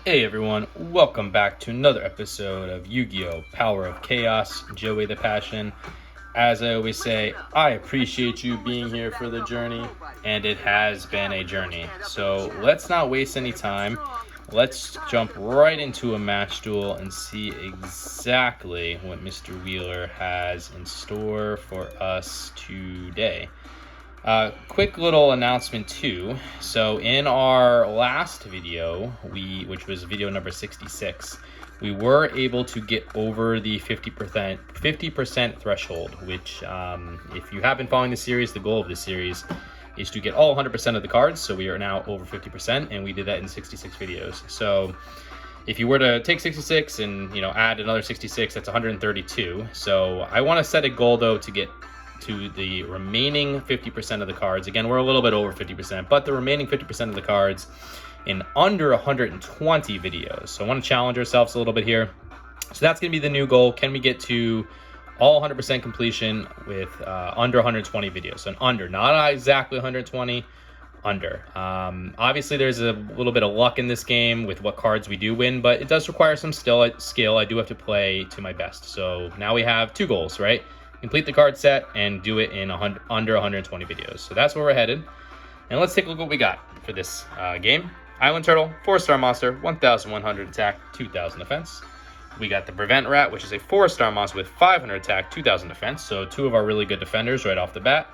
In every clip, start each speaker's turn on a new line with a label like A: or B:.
A: Hey everyone, welcome back to another episode of Yu-Gi-Oh! Power of Chaos, Joey the Passion. As I always say, I appreciate you being here for the journey, and it has been a journey. So let's not waste any time. Let's jump right into a match duel and see exactly what Mr. Wheeler has in store for us today. Quick little announcement too. So in our last video, which was video number 66, we were able to get over the 50% threshold, which if you have been following the series, the goal of this series is to get all 100% of the cards. So we are now over 50%, and we did that in 66 videos. So if you were to take 66 and add another 66, that's 132. So I want to set a goal though to get to the remaining 50% of the cards. Again, we're a little bit over 50%, but the remaining 50% of the cards in under 120 videos. So I want to challenge ourselves a little bit here. So that's going to be the new goal. Can we get to all 100% completion with under 120 videos? So an under, not exactly 120, under. Obviously, there's a little bit of luck in this game with what cards we do win, but it does require some skill. I do have to play to my best. So now we have two goals, right? Complete the card set and do it in under 120 videos. So that's where we're headed. And let's take a look at what we got for this game. Island Turtle, 4-star monster, 1,100 attack, 2,000 defense. We got the Prevent Rat, which is a 4-star monster with 500 attack, 2,000 defense. So two of our really good defenders right off the bat.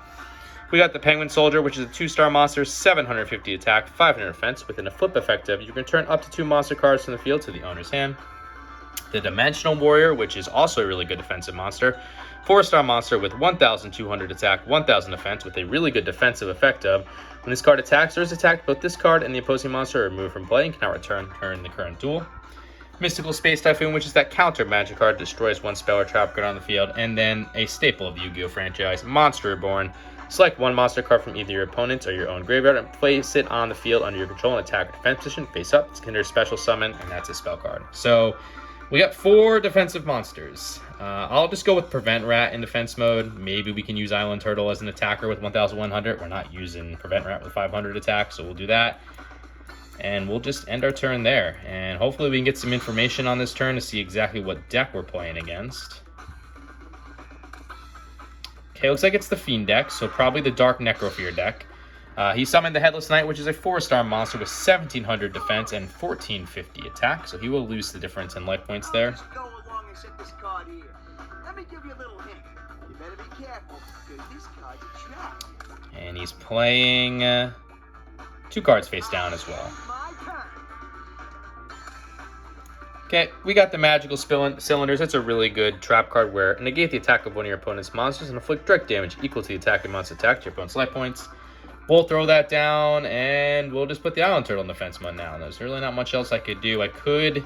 A: We got the Penguin Soldier, which is a 2-star monster, 750 attack, 500 defense. Within a flip effective, you can turn up to 2 monster cards from the field to the owner's hand. The Dimensional Warrior, which is also a really good defensive monster, 4-star monster with 1,200 attack, 1,000 defense, with a really good defensive effect of when this card attacks or is attacked, both this card and the opposing monster are removed from play and cannot return during the current duel. Mystical Space Typhoon, which is that counter magic card, destroys one spell or trap card on the field. And then a staple of the Yu-Gi-Oh! Franchise, Monster Reborn. Select one monster card from either your opponent's or your own graveyard and place it on the field under your control and attack or defense position, face up. It's considered a special summon, and that's a spell card. So we got 4 defensive monsters. I'll just go with Prevent Rat in defense mode. Maybe we can use Island Turtle as an attacker with 1,100. We're not using Prevent Rat with 500 attack, so we'll do that. And we'll just end our turn there. And hopefully we can get some information on this turn to see exactly what deck we're playing against. Okay, looks like it's the Fiend deck, so probably the Dark Necrofear deck. He summoned the Headless Knight, which is a 4-star monster with 1,700 defense and 1,450 attack. So he will lose the difference in life points there.
B: Go along and set this card here. Let me give you a little hint. You better be careful, because this card's a trap.
A: And he's playing 2 cards face down as well.
B: My turn.
A: Okay, we got the Magical Cylinders. It's a really good trap card where negate the attack of one of your opponent's monsters and inflict direct damage equal to the attacking monster's attack to your opponent's life points. We'll throw that down, and we'll just put the Island Turtle in defense mode now. There's really not much else I could do. I could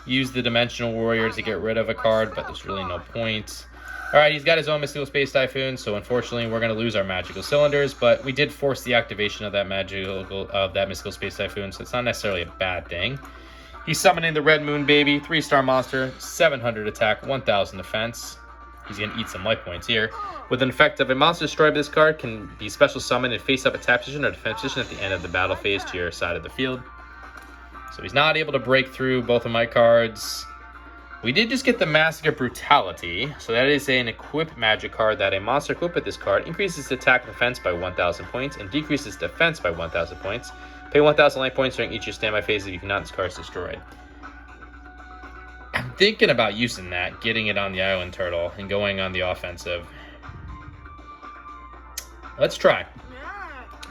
A: use the Dimensional Warrior to get rid of a card, but there's really no point. Alright, he's got his own Mystical Space Typhoon, so unfortunately we're going to lose our Magical Cylinders, but we did force the activation of that Mystical Space Typhoon, so it's not necessarily a bad thing. He's summoning the Red Moon Baby, 3-star monster, 700 attack, 1,000 defense. He's going to eat some life points here. With an effect of a monster destroyed by this card can be special summoned and face up attack position or defense position at the end of the battle phase to your side of the field. So he's not able to break through both of my cards. We did just get the Mask of Brutality. So that is an equip magic card that a monster equipped with this card increases attack and defense by 1,000 points and decreases defense by 1,000 points. Pay 1,000 life points during each of your standby phases if you cannot this card is destroyed. I'm thinking about using that, getting it on the Island Turtle, and going on the offensive. Let's try.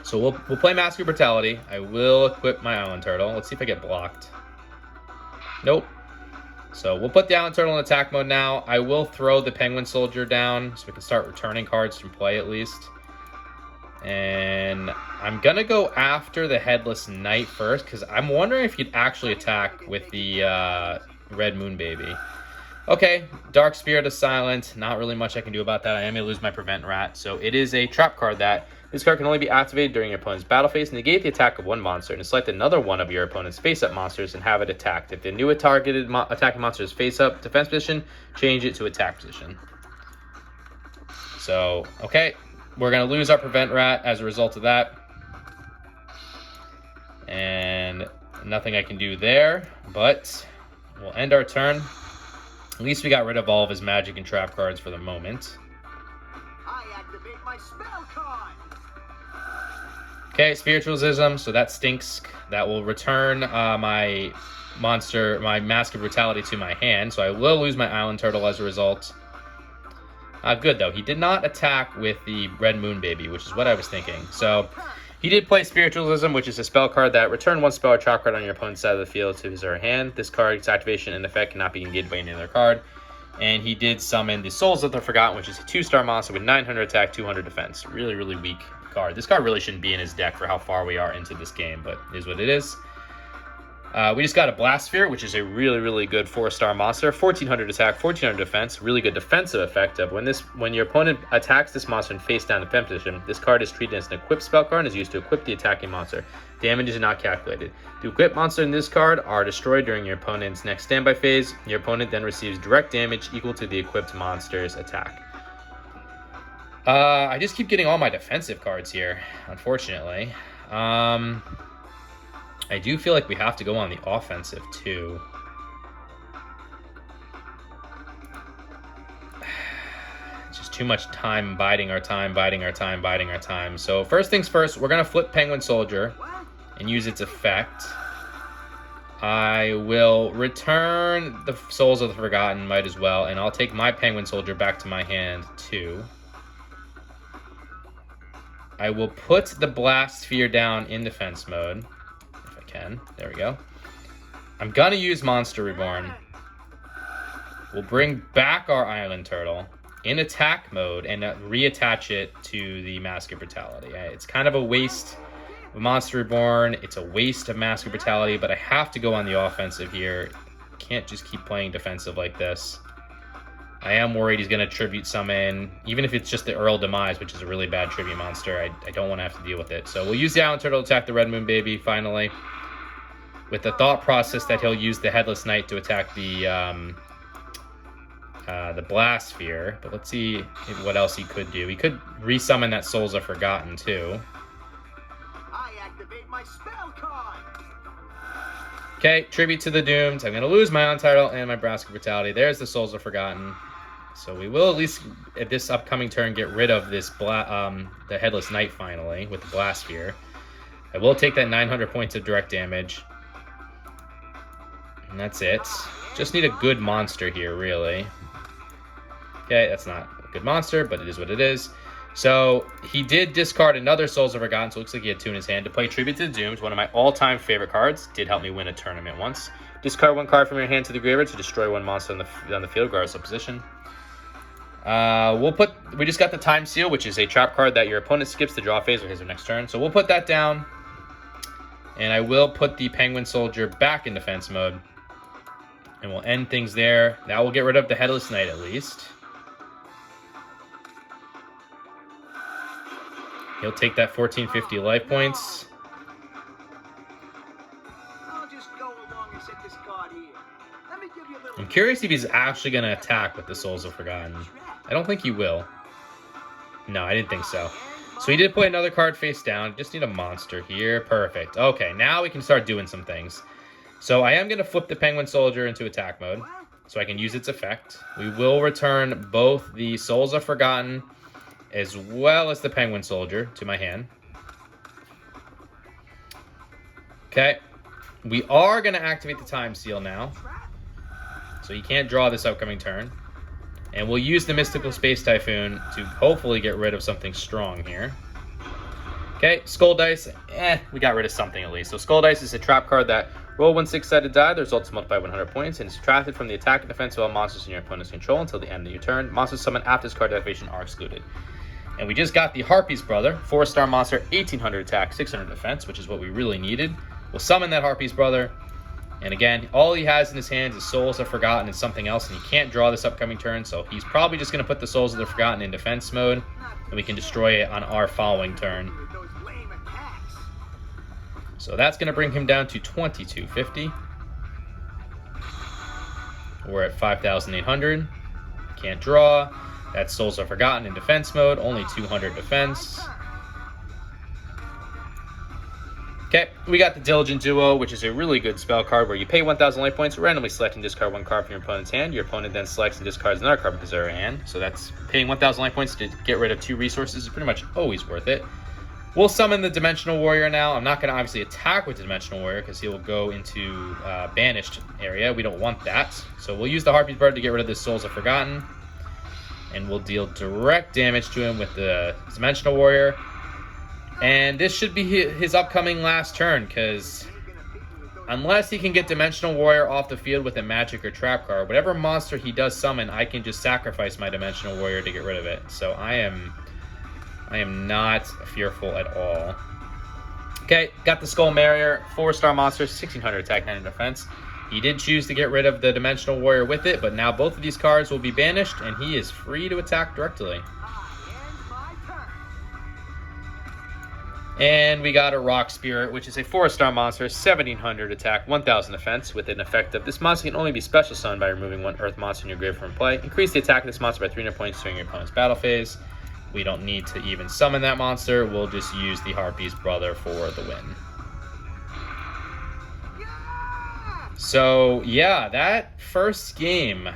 A: So we'll play Mask of Brutality. I will equip my Island Turtle. Let's see if I get blocked. Nope. So we'll put the Island Turtle in attack mode now. I will throw the Penguin Soldier down so we can start returning cards from play at least. And I'm going to go after the Headless Knight first because I'm wondering if he'd actually attack with the Red Moon Baby. Okay, Dark Spirit is silent. Not really much I can do about that. I am going to lose my Prevent Rat. So it is a trap card that this card can only be activated during your opponent's battle phase. Negate the attack of one monster and select another one of your opponent's face-up monsters and have it attacked. If the new targeted attacking monster is face-up defense position, change it to attack position. So, okay, we're going to lose our Prevent Rat as a result of that. And Nothing I can do there, but we'll end our turn. At least we got rid of all of his magic and trap cards for the moment.
B: I activate my spell card.
A: Okay, Spiritualism, so that stinks. That will return my Mask of Brutality to my hand, so I will lose my Island Turtle as a result. Good, though. He did not attack with the Red Moon Baby, which is what I was thinking. So he did play Spiritualism, which is a spell card that return one spell or trap card on your opponent's side of the field to his or her hand. This card's activation and effect cannot be engaged by any other card. And he did summon the Souls of the Forgotten, which is a 2-star monster with 900 attack, 200 defense. Really, really weak card. This card really shouldn't be in his deck for how far we are into this game, but it is what it is. We just got a Blast Sphere, which is a really, really good 4-star monster. 1400 attack, 1400 defense. Really good defensive effect of when your opponent attacks this monster in face down defense position, this card is treated as an equipped spell card and is used to equip the attacking monster. Damage is not calculated. The equipped monster in this card are destroyed during your opponent's next standby phase. Your opponent then receives direct damage equal to the equipped monster's attack. I just keep getting all my defensive cards here, unfortunately. I do feel like we have to go on the offensive, too. It's just too much time biding our time. So first things first, we're going to flip Penguin Soldier and use its effect. I will return the Souls of the Forgotten, might as well, and I'll take my Penguin Soldier back to my hand, too. I will put the Blast Sphere down in defense mode. There we go. I'm gonna use Monster Reborn. We'll bring back our Island Turtle in attack mode and reattach it to the Mask of Brutality. It's kind of a waste of Monster Reborn. It's a waste of Mask of Brutality, but I have to go on the offensive here. Can't just keep playing defensive like this. I am worried he's going to Tribute Summon, even if it's just the Earl Demise, which is a really bad Tribute monster. I don't want to have to deal with it. So we'll use the Island Turtle to attack the Red Moon Baby, finally. With the thought process that he'll use the Headless Knight to attack the Blast Sphere. But let's see what else he could do. He could resummon that Souls of Forgotten, too.
B: I activate my spell card.
A: Okay, Tribute to the Doomed. I'm going to lose my Island Turtle and my Mask of Brutality. There's the Souls of Forgotten. So we will at least, at this upcoming turn, get rid of this the Headless Knight, finally, with the Blast Sphere. I will take that 900 points of direct damage. And that's it. Just need a good monster here, really. Okay, that's not a good monster, but it is what it is. So he did discard another Souls of Forgotten, so it looks like he had 2 in his hand. To play Tribute to the Doomed, one of my all-time favorite cards. Did help me win a tournament once. Discard 1 card from your hand to the graveyard to destroy 1 monster on the field, regardless of position. We just got the Time Seal, which is a trap card that your opponent skips the draw phase or his or next turn. So we'll put that down. And I will put the Penguin Soldier back in defense mode. And we'll end things there. Now we'll get rid of the Headless Knight at least. He'll take that 1450 life points.
B: I'll just go along and set this card here. Let me give you a little.
A: I'm curious if he's actually going to attack with the Souls of Forgotten. I don't think he will. No, I didn't think so. So he did play another card face down. Just need a monster here. Perfect. Okay, now we can start doing some things. So I am going to flip the Penguin Soldier into attack mode so I can use its effect. We will return both the Souls of Forgotten as well as the Penguin Soldier to my hand. Okay. We are going to activate the Time Seal now. So you can't draw this upcoming turn. And we'll use the Mystical Space Typhoon to hopefully get rid of something strong here. Okay, Skull Dice. We got rid of something at least. So Skull Dice is a trap card that roll 1 6-sided die. The results multiply 100 points and is subtracted from the attack and defense of all monsters in your opponent's control until the end of your turn. Monsters summoned after this card activation are excluded. And we just got the Harpy's Brother, 4-star monster, 1800 attack, 600 defense, which is what we really needed. We'll summon that Harpy's Brother. And again, all he has in his hands is Souls of Forgotten and something else, and he can't draw this upcoming turn, so he's probably just going to put the Souls of the Forgotten in defense mode, and we can destroy it on our following turn. So that's going to bring him down to 2250. We're at 5,800. Can't draw. That's Souls of Forgotten in defense mode, only 200 defense. Okay, we got the Diligent Duo, which is a really good spell card where you pay 1,000 life points, randomly select and discard one card from your opponent's hand. Your opponent then selects and discards another card from his or her hand. So that's paying 1,000 life points to get rid of 2 resources is pretty much always worth it. We'll summon the Dimensional Warrior now. I'm not going to obviously attack with the Dimensional Warrior because he will go into banished area. We don't want that. So we'll use the Harpy's Brother to get rid of the Souls of Forgotten. And we'll deal direct damage to him with the Dimensional Warrior. And this should be his upcoming last turn, because unless he can get Dimensional Warrior off the field with a magic or trap card, whatever monster he does summon, I can just sacrifice my Dimensional Warrior to get rid of it. So I am not fearful at all. Okay, got the Skull Marrier, 4-star monster, 1600 attack, 900 defense. He did choose to get rid of the Dimensional Warrior with it, but now both of these cards will be banished, and he is free to attack directly. And we got a Rock Spirit, which is a 4-star monster, 1700 attack, 1000 defense, with an effect of this monster can only be special summoned by removing one Earth monster in your grave from play. Increase the attack of this monster by 300 points during your opponent's battle phase. We don't need to even summon that monster. We'll just use the Harpy's Brother for the win. So, yeah, that first game,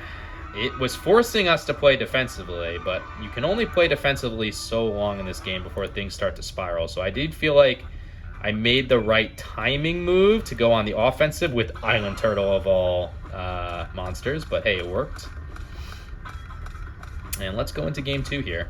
A: it was forcing us to play defensively, but you can only play defensively so long in this game before things start to spiral. So I did feel like I made the right timing move to go on the offensive with Island Turtle of all monsters, but hey, it worked. And let's go into game 2 here.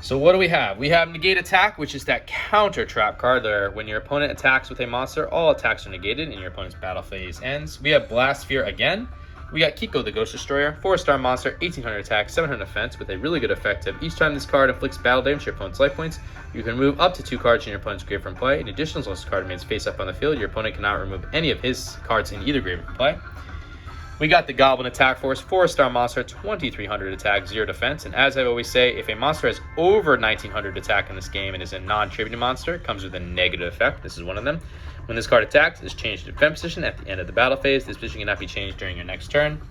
A: So what do we have? We have Negate Attack, which is that counter trap card there. When your opponent attacks with a monster, all attacks are negated and your opponent's battle phase ends. We have Blast Sphere again. We got Kiko the Ghost Destroyer, 4-star monster, 1800 attack, 700 defense, with a really good effect of each time this card inflicts battle damage to your opponent's life points, you can remove up to 2 cards in your opponent's grave from play. In addition, as long as the card remains face up on the field, your opponent cannot remove any of his cards in either grave from play. We got the Goblin Attack Force, 4-star monster, 2300 attack, 0 defense. And as I always say, if a monster has over 1900 attack in this game and is a non-tributed monster, it comes with a negative effect. This is one of them. When this card attacks, it is changed to defense position at the end of the battle phase. This position cannot be changed during your next turn.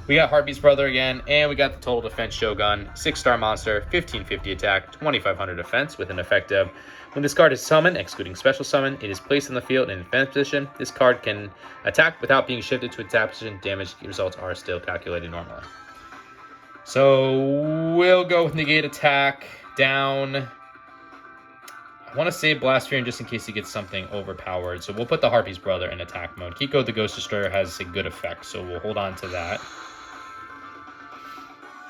A: We got Harpy's Brother again, and we got the Total Defense Shogun, 6-star monster, 1550 attack, 2500 defense, with an effect of when this card is summoned, excluding special summon, it is placed on the field in defense position. This card can attack without being shifted to attack position. Damage results are still calculated normally. So we'll go with Negate Attack down. I want to save Blast Sphere just in case he gets something overpowered. So we'll put the Harpy's Brother in attack mode. Kiko the Ghost Destroyer has a good effect, so we'll hold on to that.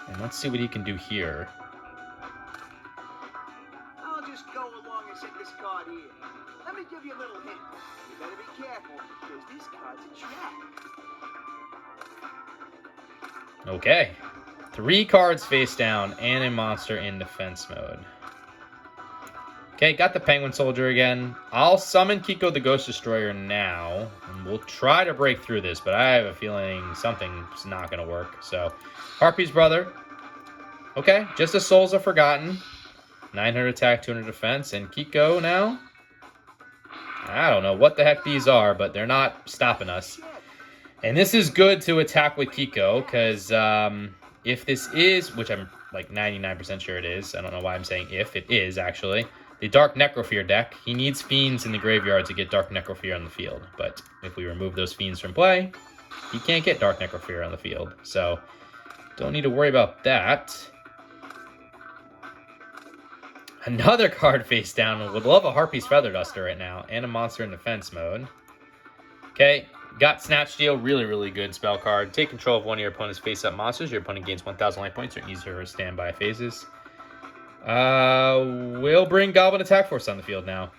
A: And let's see what he can do here.
B: I'll just go along and set this card here. Let me give you a little hint. You better be careful, because this card's a trap.
A: Okay. 3 cards face down and a monster in defense mode. Okay, got the Penguin Soldier again. I'll summon Kiko the Ghost Destroyer now. And we'll try to break through this, but I have a feeling something's not going to work. So, Harpy's Brother. Okay, just the Souls are Forgotten. 900 attack, 200 defense. And Kiko now. I don't know what the heck these are, but they're not stopping us. And this is good to attack with Kiko, because if this is, which I'm like 99% sure it is. I don't know why I'm saying if. It is, actually. The Dark Necrofear deck, he needs Fiends in the graveyard to get Dark Necrofear on the field. But if we remove those Fiends from play, he can't get Dark Necrofear on the field. So, don't need to worry about that. Another card face down. Would love a Harpy's Feather Duster right now. And a monster in defense mode. Okay, got Snatch Steal. Really, really good spell card. Take control of one of your opponent's face-up monsters. Your opponent gains 1,000 life points or easier standby phases. We'll bring Goblin Attack Force on the field now.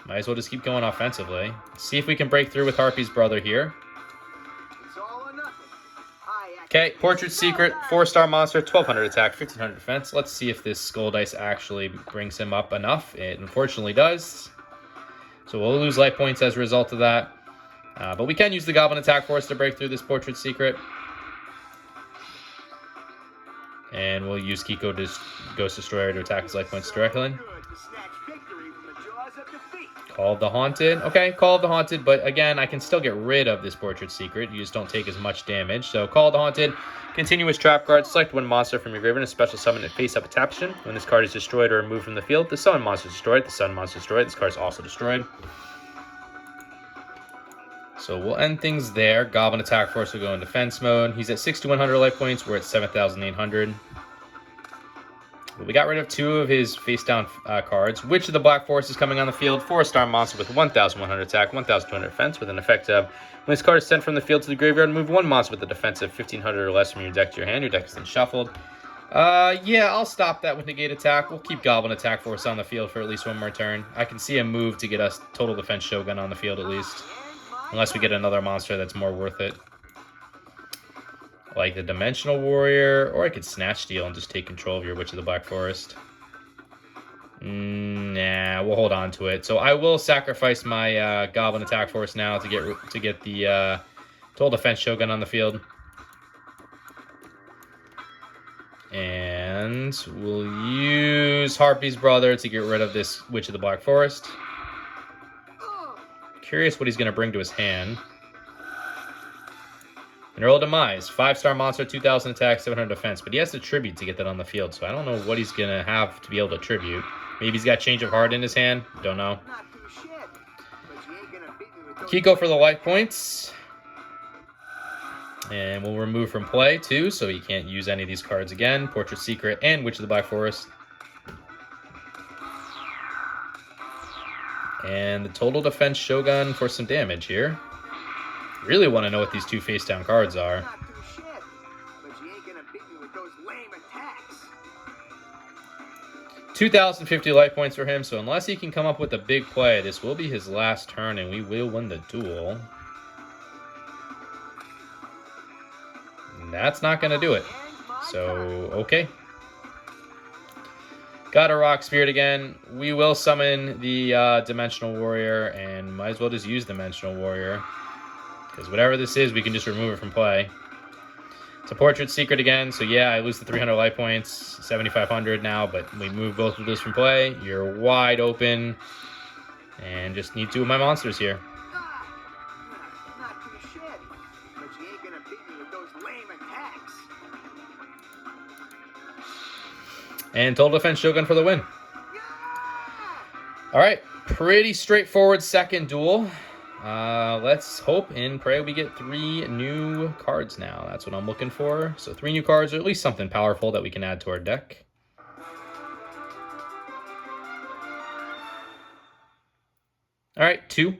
A: Might as well just keep going offensively. See if we can break through with Harpy's Brother here.
B: It's all or nothing.
A: Okay, Portrait Secret, 4-star monster, 1200 attack, 1500 defense. Let's see if this Skull Dice actually brings him up enough. It unfortunately does. So we'll lose life points as a result of that. But we can use the Goblin Attack Force to break through this Portrait Secret. And we'll use Kiko Ghost Destroyer to attack his life points directly. Call of the Haunted. Okay, Call of the Haunted, but again, I can still get rid of this Portrait Secret. You just don't take as much damage. So Call of the Haunted, continuous trap card. Select one monster from your graveyard and special summon it face up a tap position. When this card is destroyed or removed from the field, the summon monster is destroyed. The summon monster is destroyed. This card is also destroyed. So we'll end things there. Goblin Attack Force will go in defense mode. He's at 6,100 life points. We're at 7,800. We got rid of 2 of his face-down cards. Witch of the Black Forest is coming on the field. 4-star monster with 1,100 attack, 1,200 defense, with an effect of, when this card is sent from the field to the graveyard, move 1 monster with a defense of 1,500 or less from your deck to your hand. Your deck is then shuffled. Yeah, I'll stop that with negate attack. We'll keep Goblin Attack Force on the field for at least 1 more turn. I can see a move to get us total defense Shogun on the field at least. Unless we get another monster that's more worth it. Like the Dimensional Warrior, or I could Snatch Steal and just take control of your Witch of the Black Forest. Nah, we'll hold on to it. So I will sacrifice my Goblin Attack Force now to get the total defense Shogun on the field. And we'll use Harpy's Brother to get rid of this Witch of the Black Forest. Curious what he's going to bring to his hand. Mineral Demise, 5-star monster, 2,000 attack, 700 defense. But he has to tribute to get that on the field, so I don't know what he's going to have to be able to tribute. Maybe he's got Change of Heart in his hand. Don't know. Kiko for the life points. And we'll remove from play, too, so he can't use any of these cards again. Portrait Secret and Witch of the Black Forest. And the total defense Shogun for some damage here. Really want to know what these 2 face-down cards are. 2,050 life points for him, so unless he can come up with a big play, this will be his last turn, and we will win the duel. And that's not going to do it. So, okay. Got a Rock Spirit again. We will summon the Dimensional Warrior, and might as well just use Dimensional Warrior. Because whatever this is, we can just remove it from play. It's a Portrait Secret again, so yeah, I lose the 300 life points, 7,500 now, but we move both of those from play. You're wide open, and just need 2 of my monsters here.
B: Not too shabby, but you ain't gonna beat me with those lame attacks.
A: And total defense Shogun for the win. All right, pretty straightforward second duel. Let's hope and pray we get 3 new cards now. That's what I'm looking for. So 3 new cards, or at least something powerful that we can add to our deck. All right, 2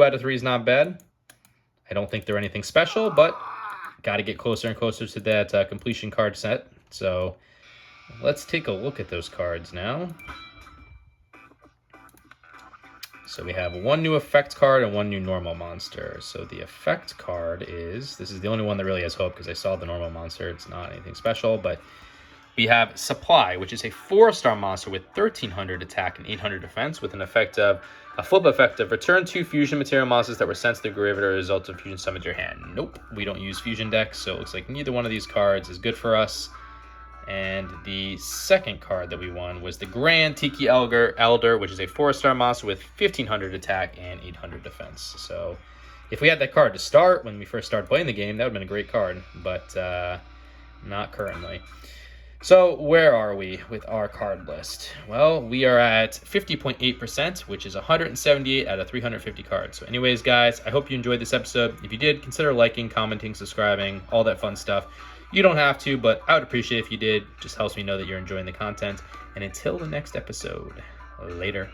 A: out of 3 is not bad. I don't think they're anything special, but got to get closer and closer to that completion card set. So let's take a look at those cards now. So we have 1 new effect card and 1 new normal monster. So the effect card is, this is the only one that really has hope because I saw the normal monster. It's not anything special, but we have Supply, which is a 4-star monster with 1,300 attack and 800 defense with an effect of, a flip effect of return 2 fusion material monsters that were sent to the graveyard as a result of fusion summon to your hand. Nope, we don't use fusion decks, so it looks like neither one of these cards is good for us. And the second card that we won was the Grand Tiki Elder, which is a 4-star monster with 1,500 attack and 800 defense. So if we had that card to start when we first started playing the game, that would have been a great card, but not currently. So where are we with our card list? Well, we are at 50.8%, which is 178 out of 350 cards. So anyways, guys, I hope you enjoyed this episode. If you did, consider liking, commenting, subscribing, all that fun stuff. You don't have to, but I would appreciate it if you did. Just helps me know that you're enjoying the content. And until the next episode, later.